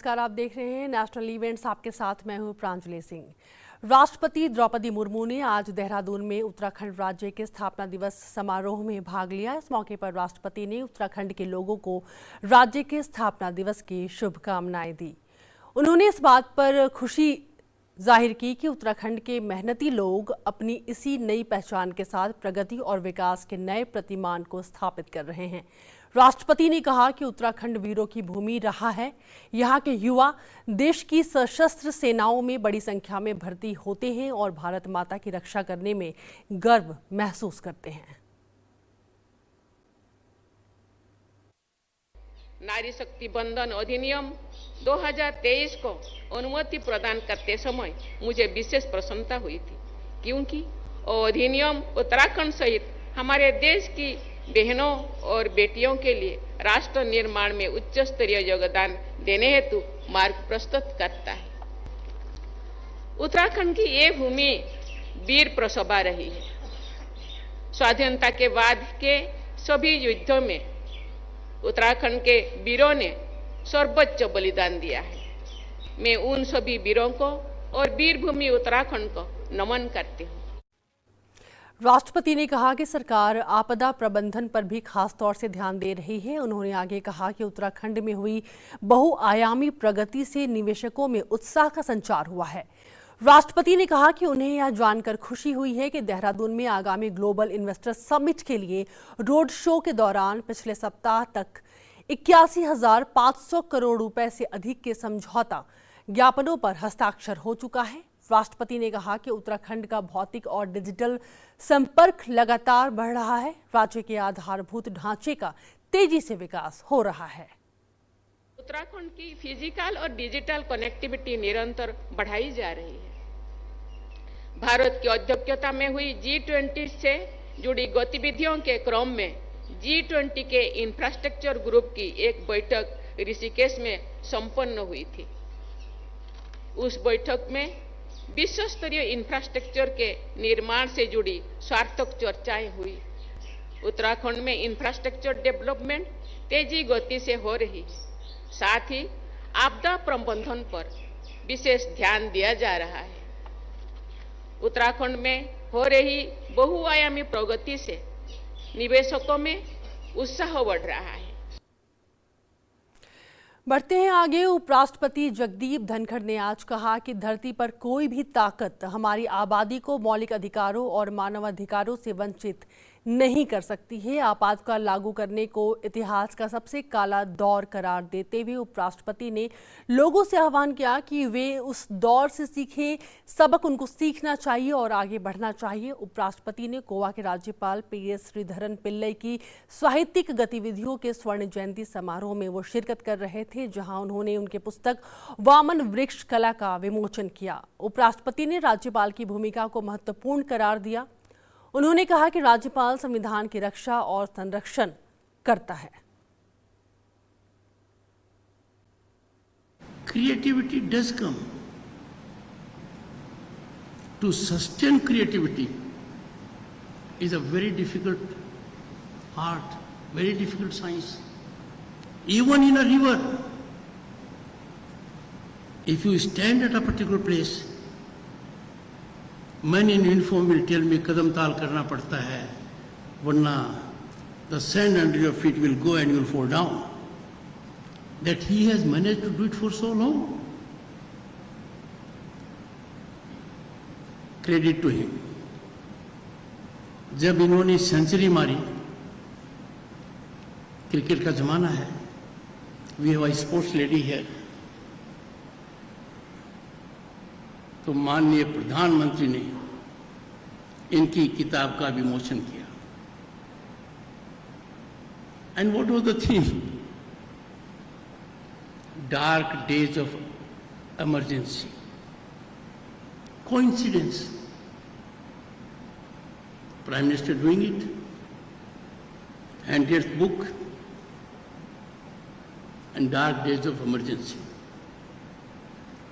नमस्कार, आप देख रहे हैं नेशनल इवेंट्स। आपके साथ मैं हूं प्रांजलि सिंह। राष्ट्रपति द्रौपदी मुर्मू ने आज देहरादून में उत्तराखंड राज्य के स्थापना दिवस समारोह में भाग लिया। इस मौके पर राष्ट्रपति ने उत्तराखंड के लोगों को राज्य के स्थापना दिवस की शुभकामनाएं दी। उन्होंने इस बात पर खुशी जाहिर की कि उत्तराखंड के मेहनती लोग अपनी इसी नई पहचान के साथ प्रगति और विकास के नए प्रतिमान को स्थापित कर रहे हैं। राष्ट्रपति ने कहा कि उत्तराखंड वीरों की भूमि रहा है। यहाँ के युवा देश की सशस्त्र सेनाओं में बड़ी संख्या में भर्ती होते हैं और भारत माता की रक्षा करने में गर्व महसूस करते हैं। नारी शक्ति बंधन अधिनियम 2023 को अनुमति प्रदान करते समय मुझे विशेष प्रसन्नता हुई थी, क्योंकि अधिनियम उत्तराखंड सहित हमारे देश की बहनों और बेटियों के लिए राष्ट्र निर्माण में उच्च स्तरीय योगदान देने हेतु मार्ग प्रस्तुत करता है। उत्तराखंड की ये भूमि वीर प्रसभा रही है। स्वाधीनता के बाद के सभी युद्धों में उत्तराखंड के वीरों ने सर्वोच्च बलिदान दिया है। मैं उन सभी वीरों को और वीरभूमि उत्तराखंड को नमन करती हूँ। राष्ट्रपति ने कहा कि सरकार आपदा प्रबंधन पर भी खास तौर से ध्यान दे रही है। उन्होंने आगे कहा कि उत्तराखंड में हुई बहुआयामी प्रगति से निवेशकों में उत्साह का संचार हुआ है। राष्ट्रपति ने कहा कि उन्हें यह जानकर खुशी हुई है कि देहरादून में आगामी ग्लोबल इन्वेस्टर समिट के लिए रोड शो के दौरान पिछले सप्ताह तक 81,500 करोड़ रुपए से अधिक के समझौता ज्ञापनों पर हस्ताक्षर हो चुका है। राष्ट्रपति ने कहा कि उत्तराखंड का भौतिक और डिजिटल संपर्क लगातार बढ़ रहा है। राज्य के आधारभूत ढांचे का तेजी से विकास हो रहा है। उत्तराखंड की फिजिकल और डिजिटल कनेक्टिविटी निरंतर बढ़ाई जा रही है। भारत की अध्यक्षता में हुई G20 से जुड़ी गतिविधियों के क्रम में G20 के इंफ्रास्ट्रक्चर ग्रुप की एक बैठक ऋषिकेश में संपन्न हुई थी। उस बैठक में विश्व स्तरीय इंफ्रास्ट्रक्चर के निर्माण से जुड़ी सार्थक चर्चाएं हुई। उत्तराखंड में इंफ्रास्ट्रक्चर डेवलपमेंट तेजी गति से हो रही है। साथ ही आपदा प्रबंधन पर विशेष ध्यान दिया जा रहा है। उत्तराखंड में हो रही बहुआयामी प्रगति से निवेशकों में उत्साह बढ़ रहा है। बढ़ते हैं आगे। उपराष्ट्रपति जगदीप धनखड़ ने आज कहा कि धरती पर कोई भी ताकत हमारी आबादी को मौलिक अधिकारों और मानवाधिकारों से वंचित नहीं कर सकती है। आपातकाल लागू करने को इतिहास का सबसे काला दौर करार देते हुए उपराष्ट्रपति ने लोगों से आह्वान किया कि वे उस दौर से सीखें, सबक उनको सीखना चाहिए और आगे बढ़ना चाहिए। उपराष्ट्रपति ने गोवा के राज्यपाल PS श्रीधरन पिल्लई की साहित्यिक गतिविधियों के स्वर्ण जयंती समारोह में वो शिरकत कर रहे थे, जहां उन्होंने उनके पुस्तक वामन वृक्ष कला का विमोचन किया। उपराष्ट्रपति ने राज्यपाल की भूमिका को महत्वपूर्ण करार दिया। उन्होंने कहा कि राज्यपाल संविधान की रक्षा और संरक्षण करता है। Creativity does come. To sustain creativity is a very difficult art, very difficult science. Even in a river, if you stand at a particular place, men in uniform will tell me कदम ताल करना पड़ता है, वरना the sand under your feet will go and you will fall down. That he has managed to do it for so long. Credit to him. जब इन्होंने century मारी, cricket का जमाना है, we have a sports lady here, तो माननीय प्रधानमंत्री ने इनकी किताब का विमोचन किया। And what was the theme? Dark days of emergency. Coincidence? Prime minister doing it and here's book and dark days of emergency.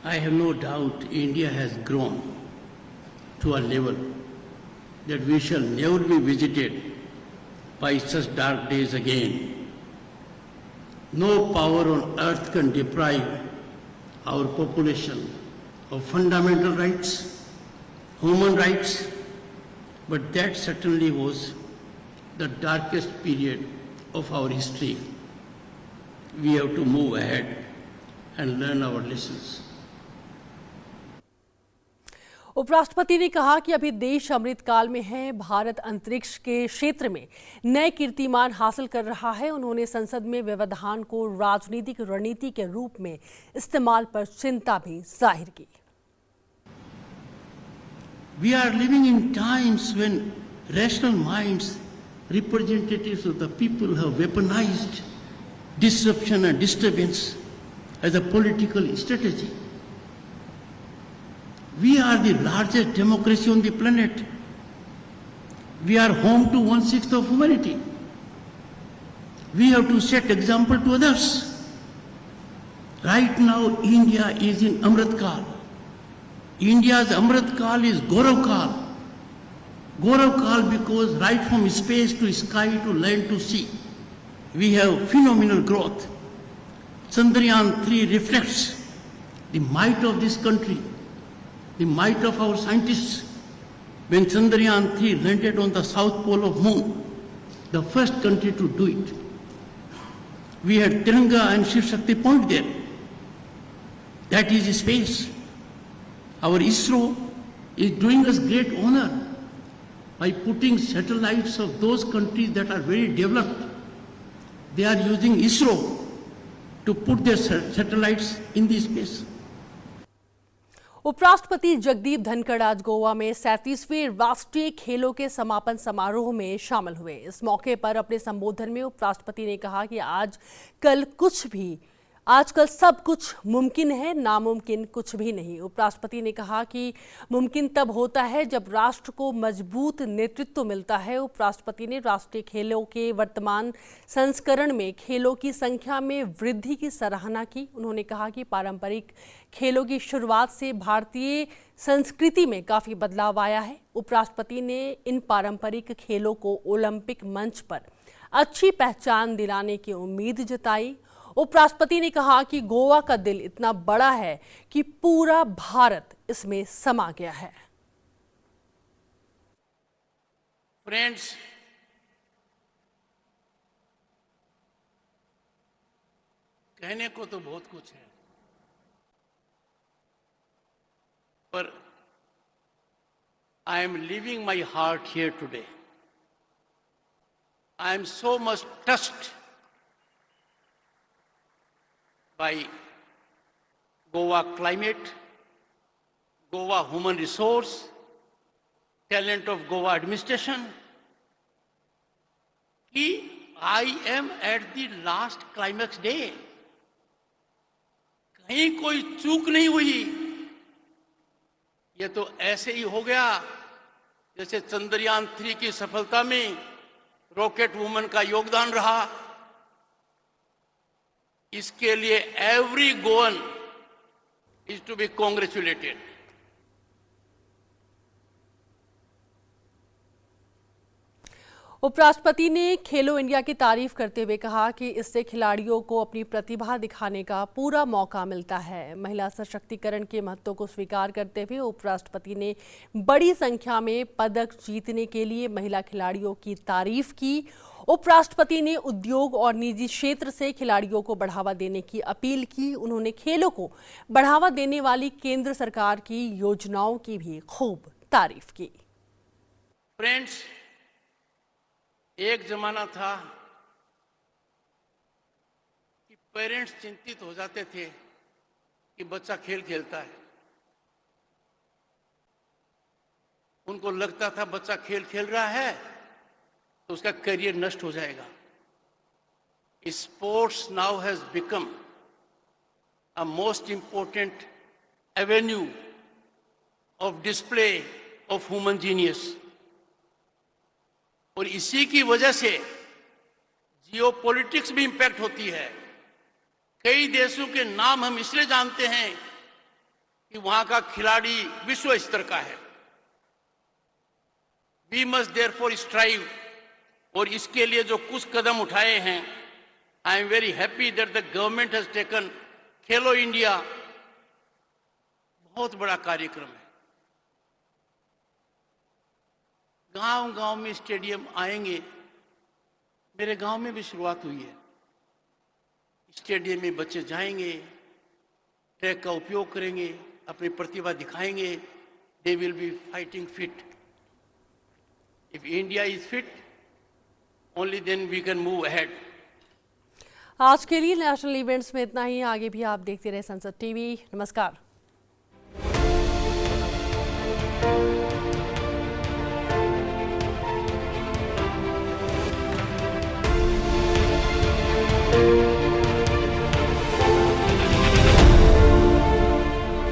I have no doubt India has grown to a level that we shall never be visited by such dark days again. No power on earth can deprive our population of fundamental rights, human rights, but that certainly was the darkest period of our history. We have to move ahead and learn our lessons. उपराष्ट्रपति ने कहा कि अभी देश अमृतकाल में है। भारत अंतरिक्ष के क्षेत्र में नए कीर्तिमान हासिल कर रहा है। उन्होंने संसद में व्यवधान को राजनीतिक रणनीति के रूप में इस्तेमाल पर चिंता भी जाहिर की। We are living in times when rational minds, representatives of the people, have weaponized disruption and disturbance as a political strategy. We are the largest democracy on the planet. We are home to 1/6 of humanity. We have to set example to others. Right now, India is in Amrit Kaal. India's Amrit Kaal is Gaurav Kaal. Gaurav Kaal because right from space to sky to land to sea, we have phenomenal growth. Chandrayaan 3 reflects the might of this country, the might of our scientists. When Chandrayaan 3 landed on the south pole of moon, the first country to do it, we had Tiranga and Shiv Shakti point there. That is space. Our ISRO is doing us great honor by putting satellites of those countries that are very developed. They are using ISRO to put their satellites in the space. उपराष्ट्रपति जगदीप धनखड़ आज गोवा में 37वें राष्ट्रीय खेलों के समापन समारोह में शामिल हुए। इस मौके पर अपने संबोधन में उपराष्ट्रपति ने कहा कि आजकल सब कुछ मुमकिन है, नामुमकिन कुछ भी नहीं। उपराष्ट्रपति ने कहा कि मुमकिन तब होता है जब राष्ट्र को मजबूत नेतृत्व मिलता है। उपराष्ट्रपति ने राष्ट्रीय खेलों के वर्तमान संस्करण में खेलों की संख्या में वृद्धि की सराहना की। उन्होंने कहा कि पारंपरिक खेलों की शुरुआत से भारतीय संस्कृति में काफ़ी बदलाव आया है। उपराष्ट्रपति ने इन पारंपरिक खेलों को ओलंपिक मंच पर अच्छी पहचान दिलाने की उम्मीद जताई। उपराष्ट्रपति ने कहा कि गोवा का दिल इतना बड़ा है कि पूरा भारत इसमें समा गया है। फ्रेंड्स, कहने को तो बहुत कुछ है, पर I am living my heart here today. I am so much touched by Goa climate, Goa human resource, talent of Goa administration, कि I am at the last climax day. कहीं कोई चूक नहीं हुई। ये तो ऐसे ही हो गया जैसे चंद्रयान 3 की सफलता में रॉकेट वुमन का योगदान रहा। इसके लिए every Goan is to be congratulated. उपराष्ट्रपति ने खेलो इंडिया की तारीफ करते हुए कहा कि इससे खिलाड़ियों को अपनी प्रतिभा दिखाने का पूरा मौका मिलता है। महिला सशक्तिकरण के महत्व को स्वीकार करते हुए उपराष्ट्रपति ने बड़ी संख्या में पदक जीतने के लिए महिला खिलाड़ियों की तारीफ की। उपराष्ट्रपति ने उद्योग और निजी क्षेत्र से खिलाड़ियों को बढ़ावा देने की अपील की। उन्होंने खेलों को बढ़ावा देने वाली केंद्र सरकार की योजनाओं की भी खूब तारीफ की। फ्रेंड्स, एक जमाना था कि पेरेंट्स चिंतित हो जाते थे कि बच्चा खेल खेलता है। उनको लगता था बच्चा खेल खेल रहा है तो उसका करियर नष्ट हो जाएगा। Sports now has become a most important Avenue of display of human genius. और इसी की वजह से जियोपॉलिटिक्स भी इंपैक्ट होती है। कई देशों के नाम हम इसलिए जानते हैं कि वहां का खिलाड़ी विश्व स्तर का है। We must therefore strive. और इसके लिए जो कुछ कदम उठाए हैं, I am very happy that the government has taken Khelo India बहुत बड़ा कार्यक्रम है। गांव गांव में स्टेडियम आएंगे। मेरे गांव में भी शुरुआत हुई है। स्टेडियम में बच्चे जाएंगे, ट्रैक का उपयोग करेंगे, अपनी प्रतिभा दिखाएंगे। They will be fighting fit. If India is fit, only then we can move ahead. आज के लिए नेशनल इवेंट्स में इतना ही। आगे भी आप देखते रहे संसद टीवी। नमस्कार।